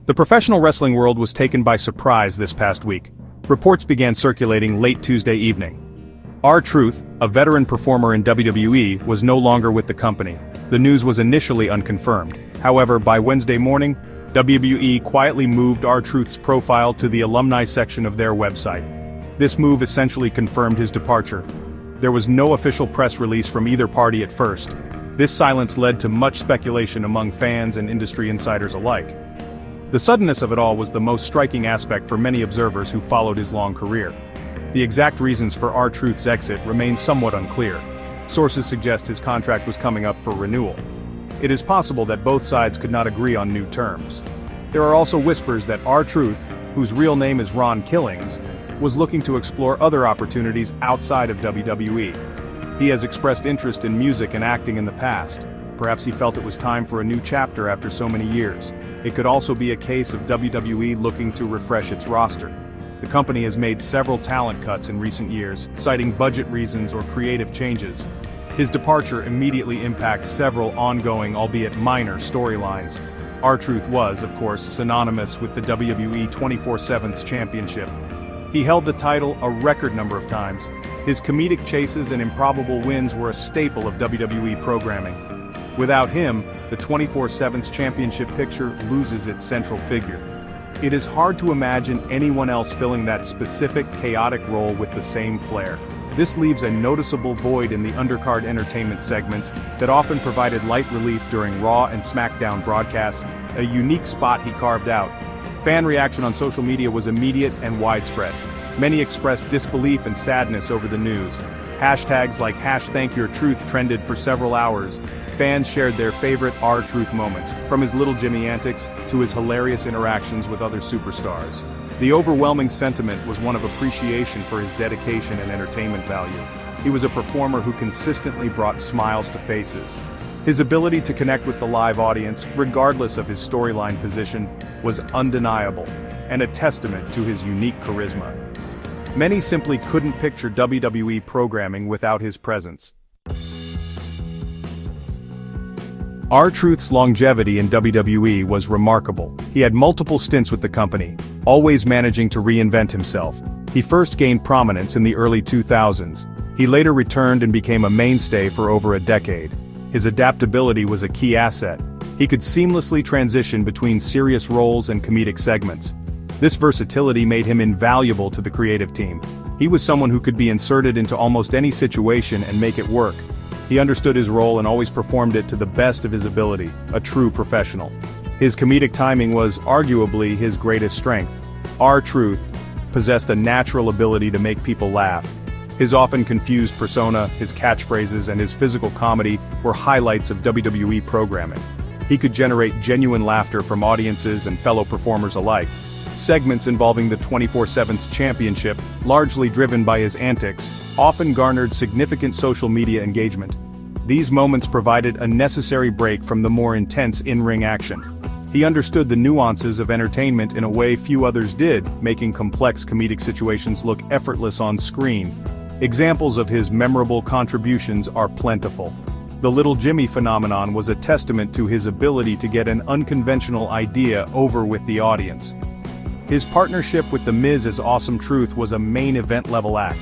The professional wrestling world was taken by surprise this past week. Reports began circulating late Tuesday evening. R-Truth, a veteran performer in WWE, was no longer with the company. The news was initially unconfirmed. However, by Wednesday morning, WWE quietly moved R-Truth's profile to the alumni section of their website. This move essentially confirmed his departure. There was no official press release from either party at first. This silence led to much speculation among fans and industry insiders alike. The suddenness of it all was the most striking aspect for many observers who followed his long career. The exact reasons for R-Truth's exit remain somewhat unclear. Sources suggest his contract was coming up for renewal. It is possible that both sides could not agree on new terms. There are also whispers that R-Truth, whose real name is Ron Killings, was looking to explore other opportunities outside of WWE. He has expressed interest in music and acting in the past. Perhaps he felt it was time for a new chapter after so many years. It could also be a case of WWE looking to refresh its roster. The company has made several talent cuts in recent years, citing budget reasons or creative changes. His departure immediately impacts several ongoing, albeit minor, storylines. R-Truth was, of course, synonymous with the WWE 24/7 Championship. He held the title a record number of times. His comedic chases and improbable wins were a staple of WWE programming. Without him, the 24/7 Championship picture loses its central figure. It is hard to imagine anyone else filling that specific, chaotic role with the same flair. This leaves a noticeable void in the undercard entertainment segments that often provided light relief during Raw and SmackDown broadcasts, a unique spot he carved out. Fan reaction on social media was immediate and widespread. Many expressed disbelief and sadness over the news. Hashtags like #ThankYourTruth trended for several hours. Fans shared their favorite R-Truth moments, from his little Jimmy antics to his hilarious interactions with other superstars. The overwhelming sentiment was one of appreciation for his dedication and entertainment value. He was a performer who consistently brought smiles to faces. His ability to connect with the live audience, regardless of his storyline position, was undeniable, and a testament to his unique charisma. Many simply couldn't picture WWE programming without his presence. R-Truth's longevity in WWE was remarkable. He had multiple stints with the company, always managing to reinvent himself. He first gained prominence in the early 2000s. He later returned and became a mainstay for over a decade. His adaptability was a key asset. He could seamlessly transition between serious roles and comedic segments. This versatility made him invaluable to the creative team. He was someone who could be inserted into almost any situation and make it work. He understood his role and always performed it to the best of his ability, a true professional. His comedic timing was arguably his greatest strength. R-Truth possessed a natural ability to make people laugh. His often confused persona, his catchphrases, and his physical comedy were highlights of WWE programming. He could generate genuine laughter from audiences and fellow performers alike. Segments involving the 24/7 Championship, largely driven by his antics, often garnered significant social media engagement. These moments provided a necessary break from the more intense in-ring action. He understood the nuances of entertainment in a way few others did, making complex comedic situations look effortless on screen. Examples of his memorable contributions are plentiful. The Little Jimmy phenomenon was a testament to his ability to get an unconventional idea over with the audience. His partnership with The Miz as Awesome Truth was a main event-level act.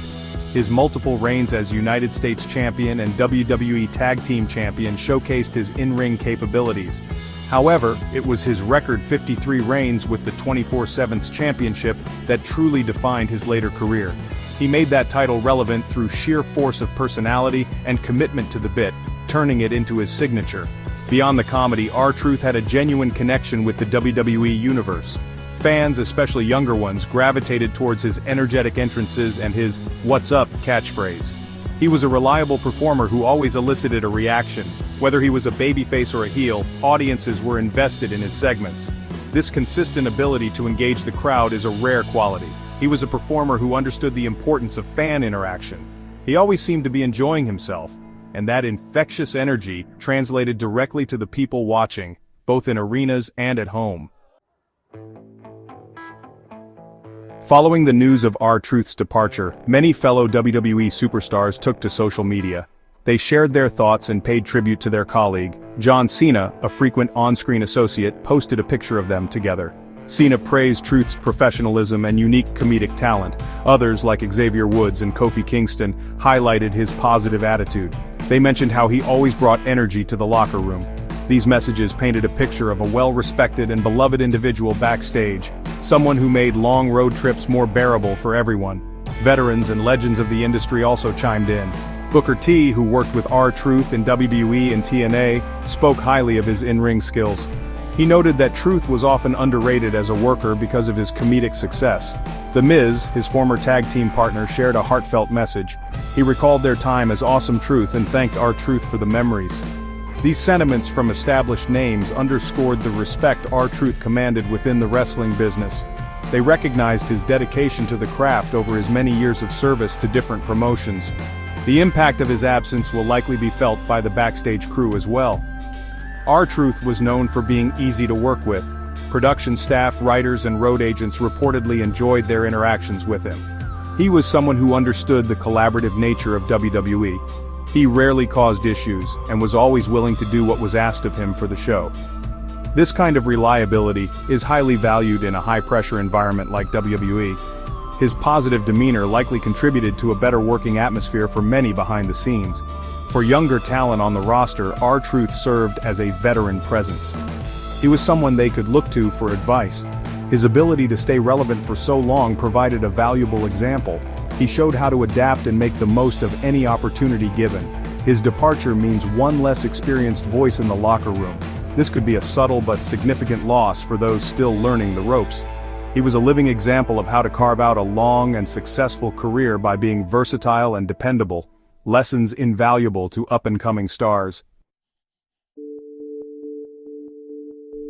His multiple reigns as United States Champion and WWE Tag Team Champion showcased his in-ring capabilities. However, it was his record 53 reigns with the 24/7 Championship that truly defined his later career. He made that title relevant through sheer force of personality and commitment to the bit, turning it into his signature. Beyond the comedy, R-Truth had a genuine connection with the WWE Universe. Fans, especially younger ones, gravitated towards his energetic entrances and his "What's up" catchphrase. He was a reliable performer who always elicited a reaction. Whether he was a babyface or a heel, audiences were invested in his segments. This consistent ability to engage the crowd is a rare quality. He was a performer who understood the importance of fan interaction. He always seemed to be enjoying himself, and that infectious energy translated directly to the people watching, both in arenas and at home. Following the news of R-Truth's departure, many fellow WWE superstars took to social media. They shared their thoughts and paid tribute to their colleague. John Cena, a frequent on-screen associate, posted a picture of them together. Cena praised Truth's professionalism and unique comedic talent. Others, like Xavier Woods and Kofi Kingston, highlighted his positive attitude. They mentioned how he always brought energy to the locker room. These messages painted a picture of a well-respected and beloved individual backstage, someone who made long road trips more bearable for everyone. Veterans and legends of the industry also chimed in. Booker T, who worked with R-Truth in WWE and TNA, spoke highly of his in-ring skills. He noted that Truth was often underrated as a worker because of his comedic success. The Miz, his former tag team partner, shared a heartfelt message. He recalled their time as Awesome Truth and thanked R-Truth for the memories. These sentiments from established names underscored the respect R-Truth commanded within the wrestling business. They recognized his dedication to the craft over his many years of service to different promotions. The impact of his absence will likely be felt by the backstage crew as well. R-Truth was known for being easy to work with. Production staff, writers, and road agents reportedly enjoyed their interactions with him. He was someone who understood the collaborative nature of WWE. He rarely caused issues, and was always willing to do what was asked of him for the show. This kind of reliability is highly valued in a high-pressure environment like WWE. His positive demeanor likely contributed to a better working atmosphere for many behind the scenes. For younger talent on the roster, R-Truth served as a veteran presence. He was someone they could look to for advice. His ability to stay relevant for so long provided a valuable example. He showed how to adapt and make the most of any opportunity given. His departure means one less experienced voice in the locker room. This could be a subtle but significant loss for those still learning the ropes. He was a living example of how to carve out a long and successful career by being versatile and dependable. Lessons invaluable to up-and-coming stars.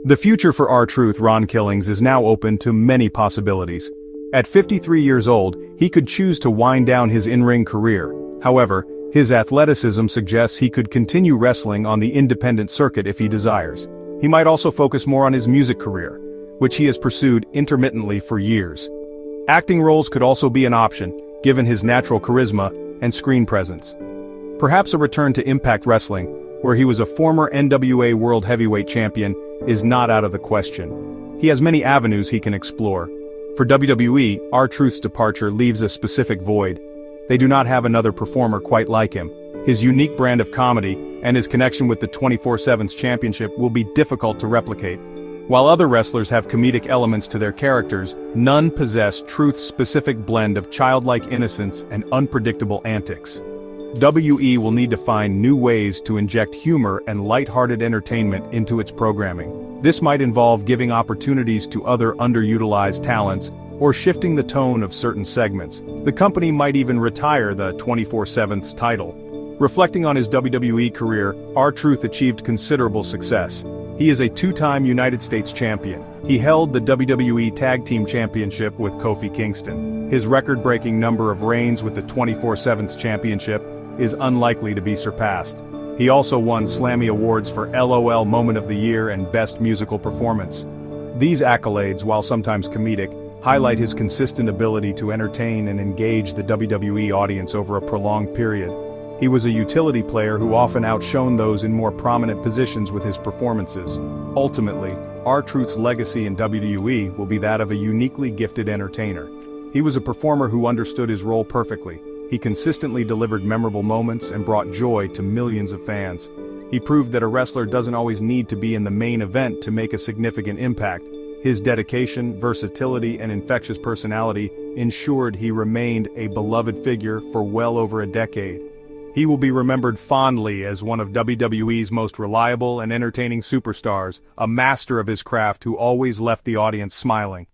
The future for R-Truth, Ron Killings, is now open to many possibilities. At 53 years old, he could choose to wind down his in-ring career. However, his athleticism suggests he could continue wrestling on the independent circuit if he desires. He might also focus more on his music career, which he has pursued intermittently for years. Acting roles could also be an option, given his natural charisma and screen presence. Perhaps a return to Impact Wrestling, where he was a former NWA World Heavyweight Champion, is not out of the question. He has many avenues he can explore. For WWE, R-Truth's departure leaves a specific void. They do not have another performer quite like him. His unique brand of comedy, and his connection with the 24/7 Championship will be difficult to replicate. While other wrestlers have comedic elements to their characters, none possess Truth's specific blend of childlike innocence and unpredictable antics. WE will need to find new ways to inject humor and lighthearted entertainment into its programming. This might involve giving opportunities to other underutilized talents, or shifting the tone of certain segments. The company might even retire the 24/7's title. Reflecting on his WWE career, R-Truth achieved considerable success. He is a two-time United States champion. He held the WWE Tag Team Championship with Kofi Kingston. His record-breaking number of reigns with the 24/7 Championship is unlikely to be surpassed. He also won Slammy Awards for LOL Moment of the Year and Best Musical Performance. These accolades, while sometimes comedic, highlight his consistent ability to entertain and engage the WWE audience over a prolonged period. He was a utility player who often outshone those in more prominent positions with his performances. Ultimately, R-Truth's legacy in WWE will be that of a uniquely gifted entertainer. He was a performer who understood his role perfectly. He consistently delivered memorable moments and brought joy to millions of fans. He proved that a wrestler doesn't always need to be in the main event to make a significant impact. His dedication, versatility, and infectious personality ensured he remained a beloved figure for well over a decade. He will be remembered fondly as one of WWE's most reliable and entertaining superstars, a master of his craft who always left the audience smiling.